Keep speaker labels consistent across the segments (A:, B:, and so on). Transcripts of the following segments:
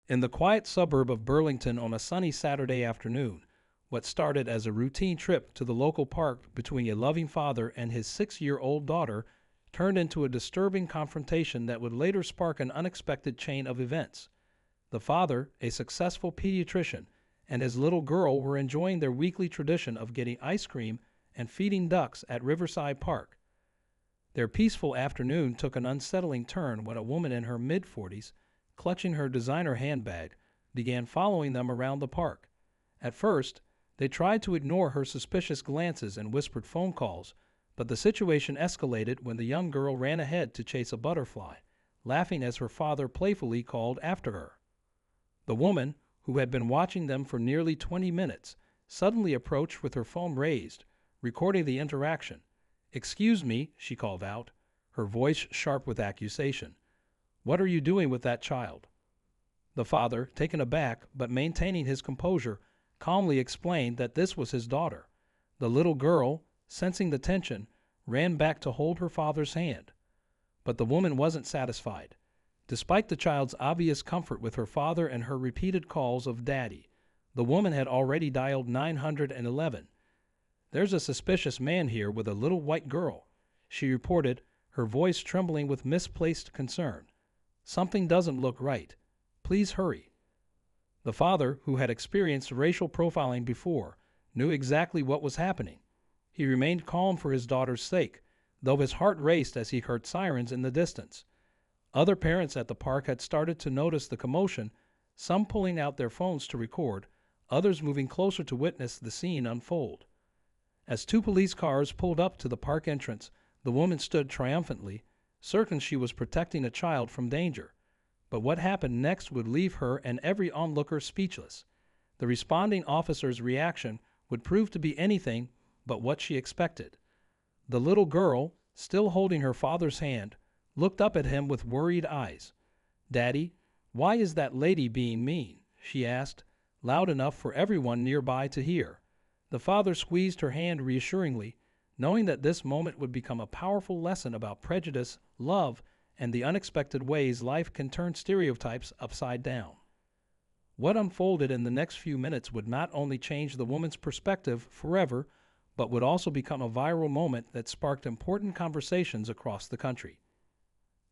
A: In the quiet suburb of Burlington on a sunny Saturday afternoon, what started as a routine trip to the local park between a loving father and his 6-year-old daughter turned into a disturbing confrontation that would later spark an unexpected chain of events. The father, a successful pediatrician, and his little girl were enjoying their weekly tradition of getting ice cream and feeding ducks at Riverside Park. Their peaceful afternoon took an unsettling turn when a woman in her mid-40s, clutching her designer handbag, began following them around the park. At first, they tried to ignore her suspicious glances and whispered phone calls, but the situation escalated when the young girl ran ahead to chase a butterfly, laughing as her father playfully called after her. The woman, who had been watching them for nearly 20 minutes, suddenly approached with her phone raised, recording the interaction. "Excuse me," she called out, her voice sharp with accusation. "What are you doing with that child?" The father, taken aback but maintaining his composure, calmly explained that this was his daughter. The little girl, sensing the tension, ran back to hold her father's hand. But the woman wasn't satisfied. Despite the child's obvious comfort with her father and her repeated calls of "Daddy," the woman had already dialed 911. "There's a suspicious man here with a little white girl," she reported, her voice trembling with misplaced concern. "Something doesn't look right. Please hurry." The father, who had experienced racial profiling before, knew exactly what was happening. He remained calm for his daughter's sake, though his heart raced as he heard sirens in the distance. Other parents at the park had started to notice the commotion, some pulling out their phones to record, others moving closer to witness the scene unfold. As 2 police cars pulled up to the park entrance, the woman stood triumphantly, certain she was protecting a child from danger. But what happened next would leave her and every onlooker speechless. The responding officer's reaction would prove to be anything but what she expected. The little girl, still holding her father's hand, looked up at him with worried eyes. "Daddy, why is that lady being mean?" she asked, loud enough for everyone nearby to hear. The father squeezed her hand reassuringly, knowing that this moment would become a powerful lesson about prejudice, love, and the unexpected ways life can turn stereotypes upside down. What unfolded in the next few minutes would not only change the woman's perspective forever, but would also become a viral moment that sparked important conversations across the country.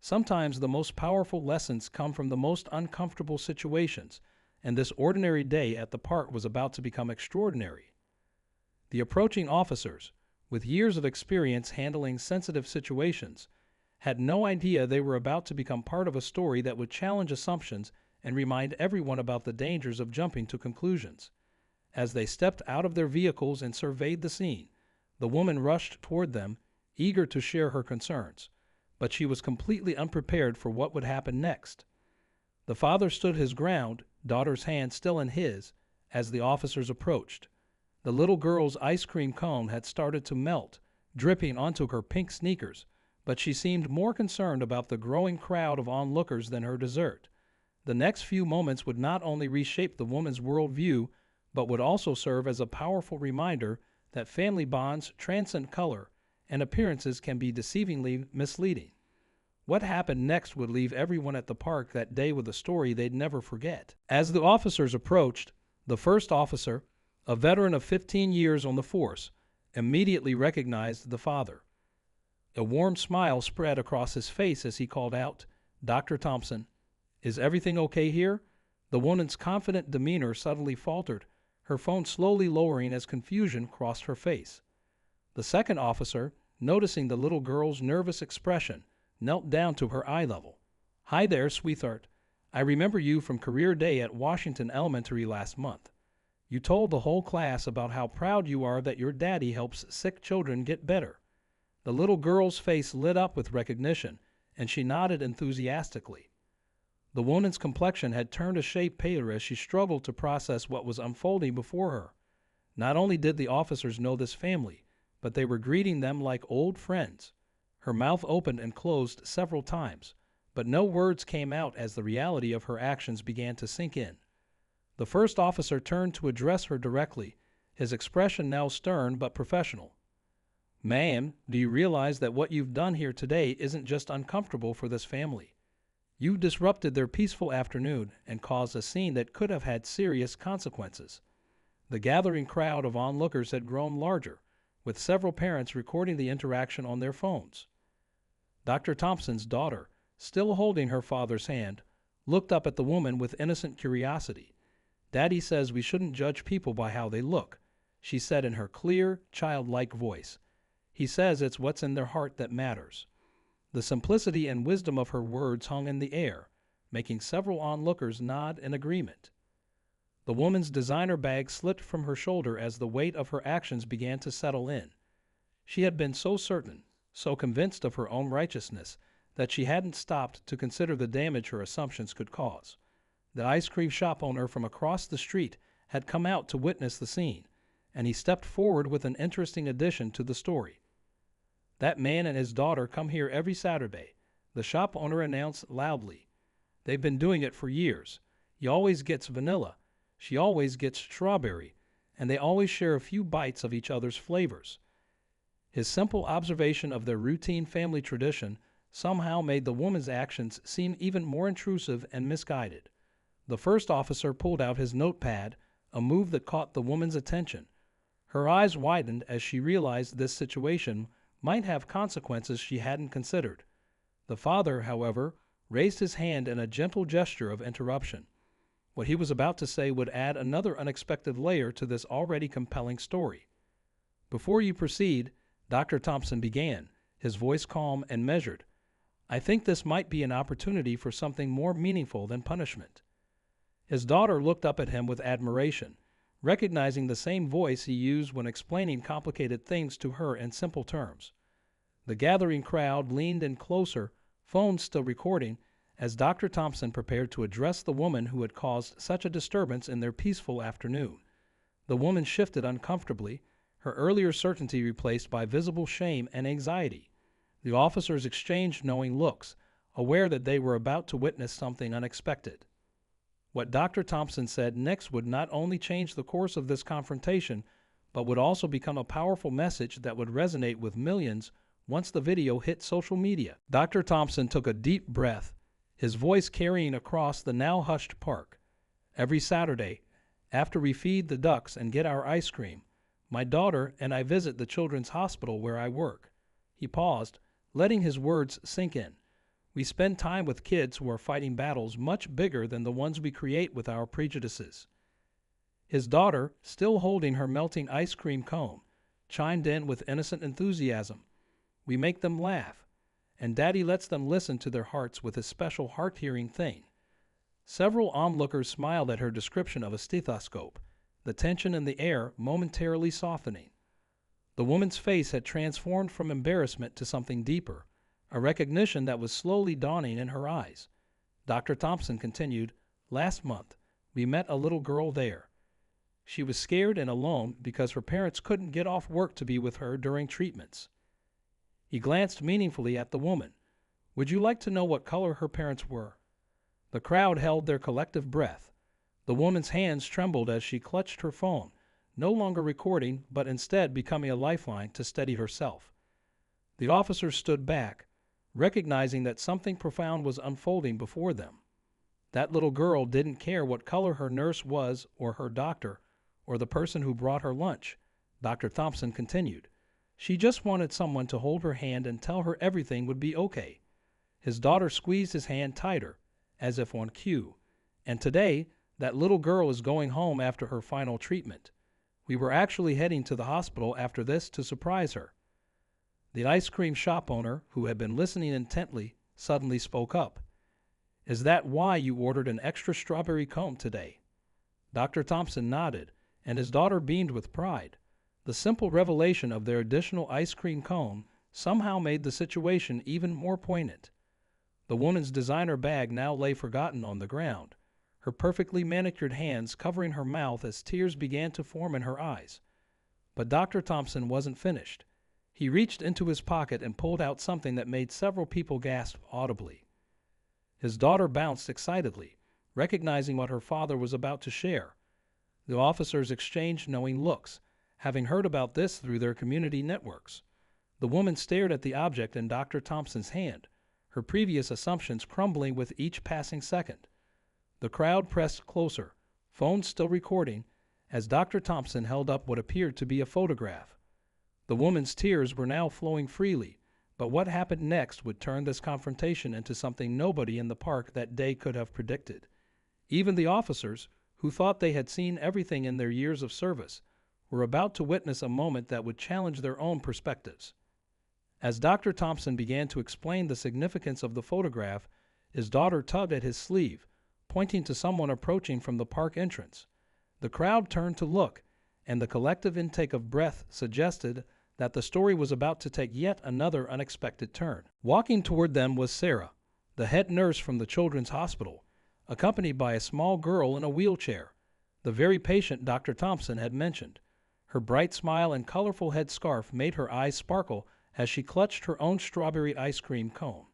A: Sometimes the most powerful lessons come from the most uncomfortable situations, and this ordinary day at the park was about to become extraordinary. The approaching officers, with years of experience handling sensitive situations, had no idea they were about to become part of a story that would challenge assumptions and remind everyone about the dangers of jumping to conclusions. As they stepped out of their vehicles and surveyed the scene, the woman rushed toward them, eager to share her concerns, but she was completely unprepared for what would happen next. The father stood his ground, daughter's hand still in his, as the officers approached. The little girl's ice cream cone had started to melt, dripping onto her pink sneakers, but she seemed more concerned about the growing crowd of onlookers than her dessert. The next few moments would not only reshape the woman's worldview, but would also serve as a powerful reminder that family bonds transcend color and appearances can be deceivingly misleading. What happened next would leave everyone at the park that day with a story they'd never forget. As the officers approached, the first officer, a veteran of 15 years on the force, immediately recognized the father. A warm smile spread across his face as he called out, "Dr. Thompson, is everything okay here?" The woman's confident demeanor suddenly faltered, her phone slowly lowering as confusion crossed her face. The second officer, noticing the little girl's nervous expression, knelt down to her eye level. "Hi there, sweetheart. I remember you from career day at Washington Elementary last month. You told the whole class about how proud you are that your daddy helps sick children get better." The little girl's face lit up with recognition, and she nodded enthusiastically. The woman's complexion had turned a shade paler as she struggled to process what was unfolding before her. Not only did the officers know this family, but they were greeting them like old friends. Her mouth opened and closed several times, but no words came out as the reality of her actions began to sink in. The first officer turned to address her directly, his expression now stern but professional. "Ma'am, do you realize that what you've done here today isn't just uncomfortable for this family? You disrupted their peaceful afternoon and caused a scene that could have had serious consequences. The gathering crowd of onlookers had grown larger, with several parents recording the interaction on their phones. Dr. Thompson's daughter, still holding her father's hand, looked up at the woman with innocent curiosity. "Daddy says we shouldn't judge people by how they look," she said in her clear, childlike voice. "He says it's what's in their heart that matters." The simplicity and wisdom of her words hung in the air, making several onlookers nod in agreement. The woman's designer bag slipped from her shoulder as the weight of her actions began to settle in. She had been so certain, so convinced of her own righteousness, that she hadn't stopped to consider the damage her assumptions could cause. The ice cream shop owner from across the street had come out to witness the scene, and he stepped forward with an interesting addition to the story. "That man and his daughter come here every Saturday," the shop owner announced loudly. "They've been doing it for years. He always gets vanilla, she always gets strawberry, and they always share a few bites of each other's flavors." His simple observation of their routine family tradition somehow made the woman's actions seem even more intrusive and misguided. The first officer pulled out his notepad, a move that caught the woman's attention. Her eyes widened as she realized this situation might have consequences she hadn't considered. The father, however, raised his hand in a gentle gesture of interruption. What he was about to say would add another unexpected layer to this already compelling story. "Before you proceed," Dr. Thompson began, his voice calm and measured, "I think this might be an opportunity for something more meaningful than punishment." His daughter looked up at him with admiration, recognizing the same voice he used when explaining complicated things to her in simple terms. The gathering crowd leaned in closer, phones still recording, as Dr. Thompson prepared to address the woman who had caused such a disturbance in their peaceful afternoon. The woman shifted uncomfortably, her earlier certainty replaced by visible shame and anxiety. The officers exchanged knowing looks, aware that they were about to witness something unexpected. What Dr. Thompson said next would not only change the course of this confrontation, but would also become a powerful message that would resonate with millions once the video hit social media. Dr. Thompson took a deep breath, his voice carrying across the now hushed park. "Every Saturday, after we feed the ducks and get our ice cream, my daughter and I visit the children's hospital where I work." He paused, letting his words sink in. "We spend time with kids who are fighting battles much bigger than the ones we create with our prejudices." His daughter, still holding her melting ice cream cone, chimed in with innocent enthusiasm. "We make them laugh, and Daddy lets them listen to their hearts with his special heart-hearing thing." Several onlookers smiled at her description of a stethoscope, the tension in the air momentarily softening. The woman's face had transformed from embarrassment to something deeper, a recognition that was slowly dawning in her eyes. Dr. Thompson continued, "Last month, we met a little girl there. She was scared and alone because her parents couldn't get off work to be with her during treatments." He glanced meaningfully at the woman. "Would you like to know what color her parents were?" The crowd held their collective breath. The woman's hands trembled as she clutched her phone, no longer recording, but instead becoming a lifeline to steady herself. The officers stood back, recognizing that something profound was unfolding before them. That little girl didn't care what color her nurse was, or her doctor, or the person who brought her lunch, Dr. Thompson continued. She just wanted someone to hold her hand and tell her everything would be okay. His daughter squeezed his hand tighter, as if on cue. "And today, that little girl is going home after her final treatment. We were actually heading to the hospital after this to surprise her." The ice cream shop owner, who had been listening intently, suddenly spoke up. "Is that why you ordered an extra strawberry cone today?" Dr. Thompson nodded, and his daughter beamed with pride. The simple revelation of their additional ice cream cone somehow made the situation even more poignant. The woman's designer bag now lay forgotten on the ground, her perfectly manicured hands covering her mouth as tears began to form in her eyes. But Dr. Thompson wasn't finished. He reached into his pocket and pulled out something that made several people gasp audibly. His daughter bounced excitedly, recognizing what her father was about to share. The officers exchanged knowing looks, having heard about this through their community networks. The woman stared at the object in Dr. Thompson's hand, her previous assumptions crumbling with each passing second. The crowd pressed closer, phones still recording, as Dr. Thompson held up what appeared to be a photograph. The woman's tears were now flowing freely, but what happened next would turn this confrontation into something nobody in the park that day could have predicted. Even the officers, who thought they had seen everything in their years of service, were about to witness a moment that would challenge their own perspectives. As Dr. Thompson began to explain the significance of the photograph, his daughter tugged at his sleeve, pointing to someone approaching from the park entrance. The crowd turned to look, and the collective intake of breath suggested that the story was about to take yet another unexpected turn. Walking toward them was Sarah, the head nurse from the children's hospital, accompanied by a small girl in a wheelchair, the very patient Dr. Thompson had mentioned. Her bright smile and colorful head scarf made her eyes sparkle as she clutched her own strawberry ice cream cone.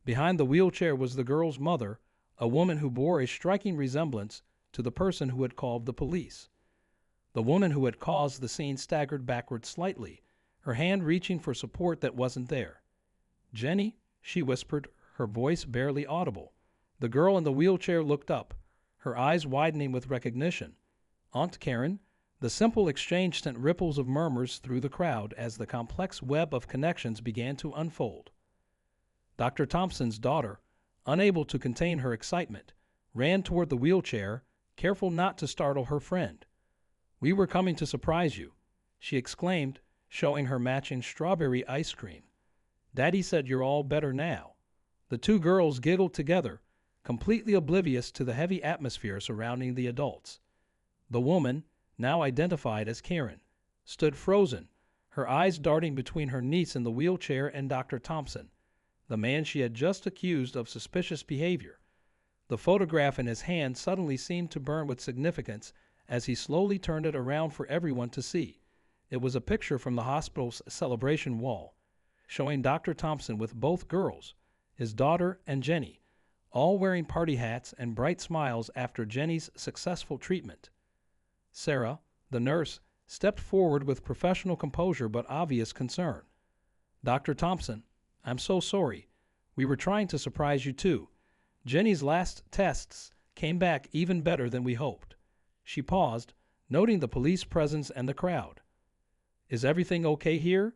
A: Behind the wheelchair was the girl's mother, a woman who bore a striking resemblance to the person who had called the police. The woman who had caused the scene staggered backward slightly, her hand reaching for support that wasn't there. "Jenny," she whispered, her voice barely audible. The girl in the wheelchair looked up, her eyes widening with recognition. "Aunt Karen?" The simple exchange sent ripples of murmurs through the crowd as the complex web of connections began to unfold. Dr. Thompson's daughter, unable to contain her excitement, ran toward the wheelchair, careful not to startle her friend. "We were coming to surprise you," she exclaimed, showing her matching strawberry ice cream. "Daddy said you're all better now." The two girls giggled together, completely oblivious to the heavy atmosphere surrounding the adults. The woman, now identified as Karen, stood frozen, her eyes darting between her niece in the wheelchair and Dr. Thompson, the man she had just accused of suspicious behavior. The photograph in his hand suddenly seemed to burn with significance as he slowly turned it around for everyone to see. It was a picture from the hospital's celebration wall, showing Dr. Thompson with both girls, his daughter and Jenny, all wearing party hats and bright smiles after Jenny's successful treatment. Sarah, the nurse, stepped forward with professional composure but obvious concern. "Dr. Thompson, I'm so sorry. We were trying to surprise you too. Jenny's last tests came back even better than we hoped." She paused, noting the police presence and the crowd. "Is everything okay here?"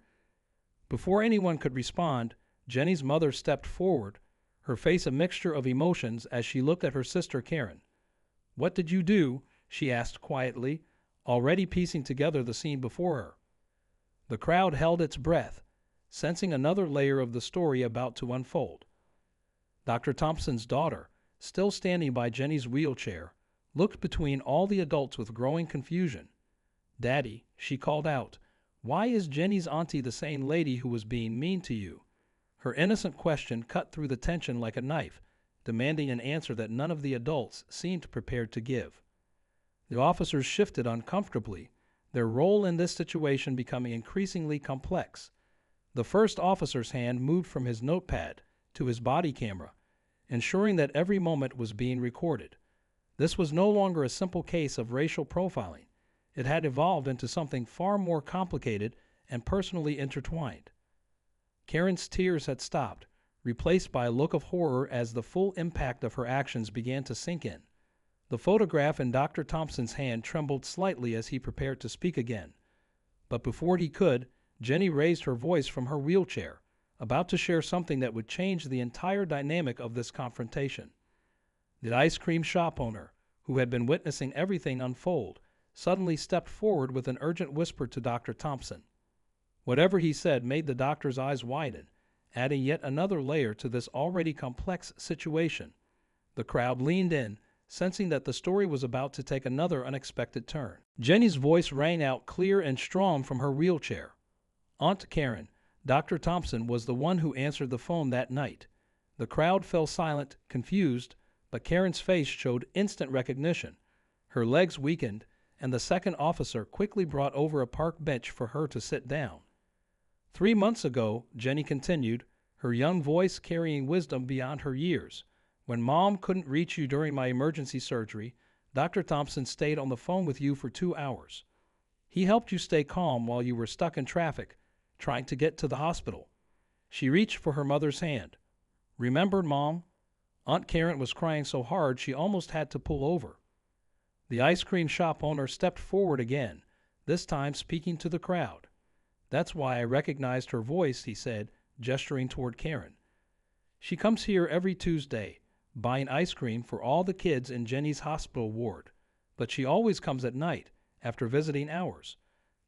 A: Before anyone could respond, Jenny's mother stepped forward, her face a mixture of emotions as she looked at her sister Karen. "What did you do?" she asked quietly, already piecing together the scene before her. The crowd held its breath, sensing another layer of the story about to unfold. Dr. Thompson's daughter, still standing by Jenny's wheelchair, looked between all the adults with growing confusion. "Daddy," she called out, "why is Jenny's auntie the same lady who was being mean to you?" Her innocent question cut through the tension like a knife, demanding an answer that none of the adults seemed prepared to give. The officers shifted uncomfortably, their role in this situation becoming increasingly complex. The first officer's hand moved from his notepad to his body camera, ensuring that every moment was being recorded. This was no longer a simple case of racial profiling. It had evolved into something far more complicated and personally intertwined. Karen's tears had stopped, replaced by a look of horror as the full impact of her actions began to sink in. The photograph in Dr. Thompson's hand trembled slightly as he prepared to speak again. But before he could, Jenny raised her voice from her wheelchair, about to share something that would change the entire dynamic of this confrontation. The ice cream shop owner, who had been witnessing everything unfold, suddenly stepped forward with an urgent whisper to Dr. Thompson. Whatever he said made the doctor's eyes widen, adding yet another layer to this already complex situation. The crowd leaned in, sensing that the story was about to take another unexpected turn. Jenny's voice rang out clear and strong from her wheelchair. Aunt Karen, Dr. Thompson, was the one who answered the phone that night. The crowd fell silent, confused, but Karen's face showed instant recognition. Her legs weakened, and the second officer quickly brought over a park bench for her to sit down. 3 months ago, Jenny continued, her young voice carrying wisdom beyond her years, when Mom couldn't reach you during my emergency surgery, Dr. Thompson stayed on the phone with you for 2 hours. He helped you stay calm while you were stuck in traffic, trying to get to the hospital. She reached for her mother's hand. Remembered, Mom? Aunt Karen was crying so hard she almost had to pull over. The ice cream shop owner stepped forward again, this time speaking to the crowd. That's why I recognized her voice, he said, gesturing toward Karen. She comes here every Tuesday, buying ice cream for all the kids in Jenny's hospital ward, but she always comes at night, after visiting hours.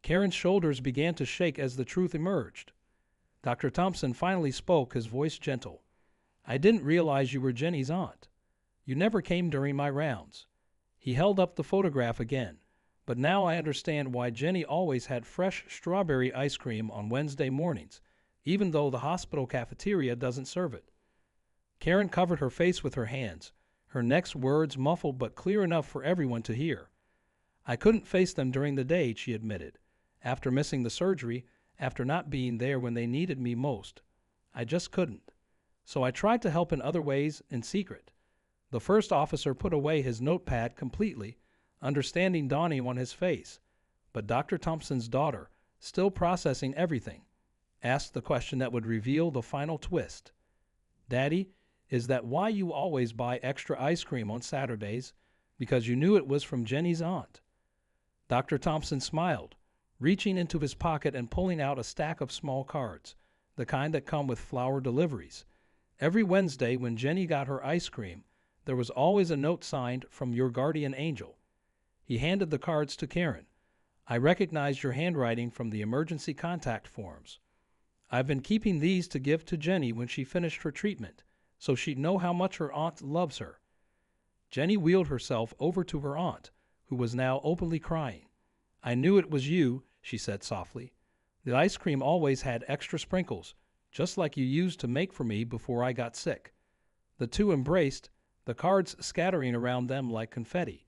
A: Karen's shoulders began to shake as the truth emerged. Dr. Thompson finally spoke, his voice gentle. I didn't realize you were Jenny's aunt. You never came during my rounds. He held up the photograph again, but now I understand why Jenny always had fresh strawberry ice cream on Wednesday mornings, even though the hospital cafeteria doesn't serve it. Karen covered her face with her hands, her next words muffled but clear enough for everyone to hear. I couldn't face them during the day, she admitted. After missing the surgery, after not being there when they needed me most. I just couldn't. So I tried to help in other ways in secret. The first officer put away his notepad completely, understanding dawning on his face. But Dr. Thompson's daughter, still processing everything, asked the question that would reveal the final twist. Daddy, is that why you always buy extra ice cream on Saturdays? Because you knew it was from Jenny's aunt. Dr. Thompson smiled, reaching into his pocket and pulling out a stack of small cards, the kind that come with flower deliveries. Every Wednesday when Jenny got her ice cream, there was always a note signed from your guardian angel. He handed the cards to Karen. I recognized your handwriting from the emergency contact forms. I've been keeping these to give to Jenny when she finished her treatment, so she'd know how much her aunt loves her. Jenny wheeled herself over to her aunt, who was now openly crying. I knew it was you, she said softly. The ice cream always had extra sprinkles, just like you used to make for me before I got sick. The two embraced, the cards scattering around them like confetti.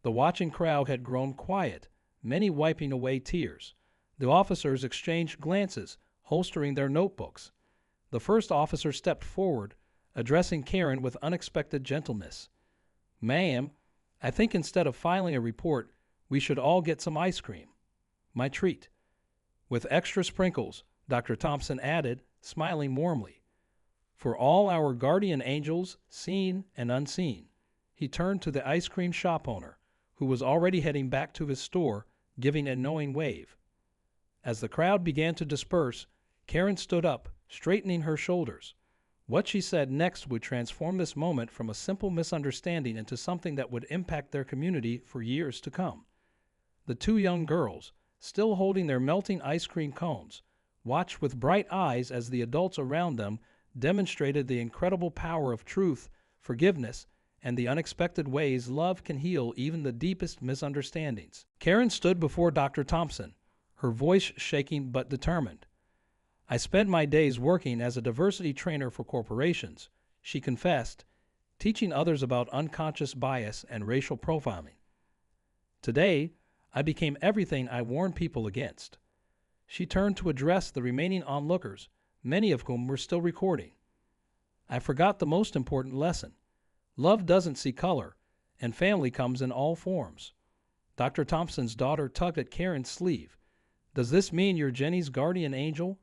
A: The watching crowd had grown quiet, many wiping away tears. The officers exchanged glances, holstering their notebooks. The first officer stepped forward, addressing Karen with unexpected gentleness. Ma'am, I think instead of filing a report, we should all get some ice cream. My treat. With extra sprinkles, Dr. Thompson added, smiling warmly. For all our guardian angels, seen and unseen. He turned to the ice cream shop owner, who was already heading back to his store, giving a knowing wave. As the crowd began to disperse, Karen stood up, straightening her shoulders. What she said next would transform this moment from a simple misunderstanding into something that would impact their community for years to come. The two young girls, still holding their melting ice cream cones, watched with bright eyes as the adults around them demonstrated the incredible power of truth, forgiveness, and the unexpected ways love can heal even the deepest misunderstandings. Karen stood before Dr. Thompson, her voice shaking but determined. I spent my days working as a diversity trainer for corporations, she confessed, teaching others about unconscious bias and racial profiling. Today, I became everything I warned people against. She turned to address the remaining onlookers, many of whom were still recording. I forgot the most important lesson. Love doesn't see color, and family comes in all forms. Dr. Thompson's daughter tugged at Karen's sleeve. Does this mean you're Jenny's guardian angel?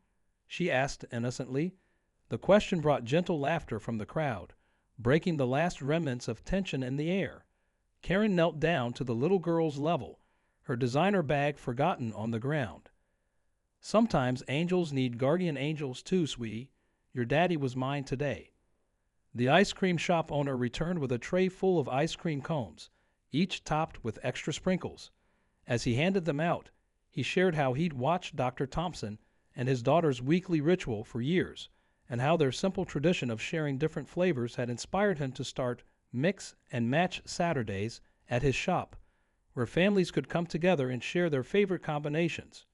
A: She asked innocently. The question brought gentle laughter from the crowd, breaking the last remnants of tension in the air. Karen knelt down to the little girl's level, her designer bag forgotten on the ground. Sometimes angels need guardian angels too, sweetie. Your daddy was mine today. The ice cream shop owner returned with a tray full of ice cream cones, each topped with extra sprinkles. As he handed them out, he shared how he'd watched Dr. Thompson and his daughter's weekly ritual for years, and how their simple tradition of sharing different flavors had inspired him to start Mix and Match Saturdays at his shop, where families could come together and share their favorite combinations.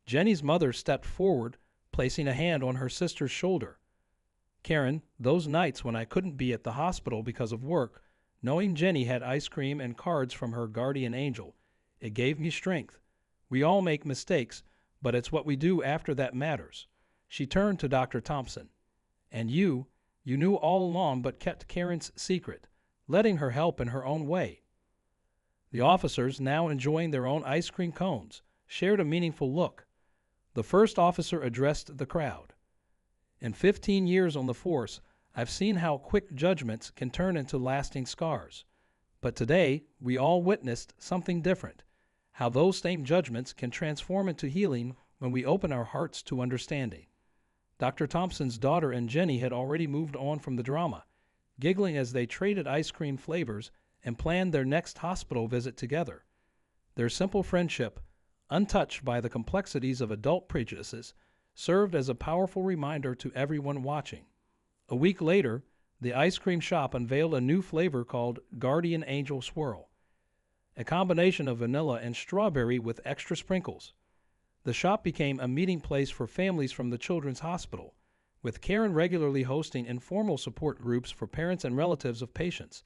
A: Jenny's mother stepped forward, placing a hand on her sister's shoulder. Karen, those nights when I couldn't be at the hospital because of work, knowing Jenny had ice cream and cards from her guardian angel, it gave me strength. We all make mistakes, but it's what we do after that matters. She turned to Dr. Thompson. And you knew all along but kept Karen's secret, letting her help in her own way. The officers, now enjoying their own ice cream cones, shared a meaningful look. The first officer addressed the crowd. In 15 years on the force, I've seen how quick judgments can turn into lasting scars. But today, we all witnessed something different, how those same judgments can transform into healing when we open our hearts to understanding. Dr. Thompson's daughter and Jenny had already moved on from the drama, giggling as they traded ice cream flavors and planned their next hospital visit together. Their simple friendship, untouched by the complexities of adult prejudices, served as a powerful reminder to everyone watching. A week later, the ice cream shop unveiled a new flavor called Guardian Angel Swirl, a combination of vanilla and strawberry with extra sprinkles. The shop became a meeting place for families from the Children's Hospital, with Karen regularly hosting informal support groups for parents and relatives of patients,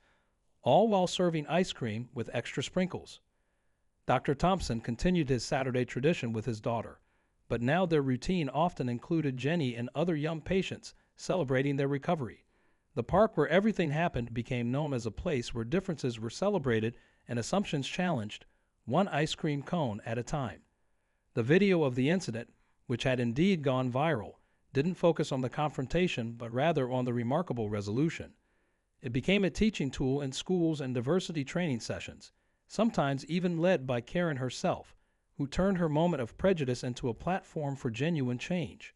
A: all while serving ice cream with extra sprinkles. Dr. Thompson continued his Saturday tradition with his daughter, but now their routine often included Jenny and other young patients celebrating their recovery. The park where everything happened became known as a place where differences were celebrated and assumptions challenged, one ice cream cone at a time. The video of the incident, which had indeed gone viral, didn't focus on the confrontation but rather on the remarkable resolution. It became a teaching tool in schools and diversity training sessions, sometimes even led by Karen herself, who turned her moment of prejudice into a platform for genuine change.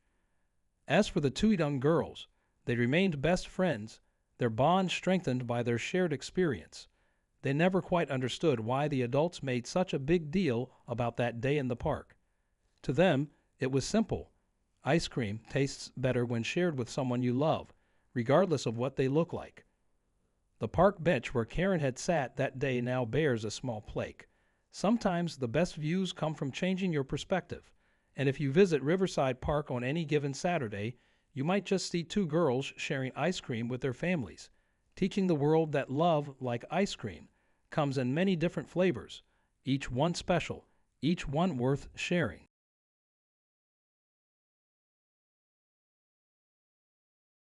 A: As for the two young girls, they remained best friends, their bond strengthened by their shared experience. They never quite understood why the adults made such a big deal about that day in the park. To them, it was simple. Ice cream tastes better when shared with someone you love, regardless of what they look like. The park bench where Karen had sat that day now bears a small plaque. Sometimes the best views come from changing your perspective, and if you visit Riverside Park on any given Saturday, you might just see two girls sharing ice cream with their families, teaching the world that love, like ice cream, comes in many different flavors, each one special, each one worth sharing.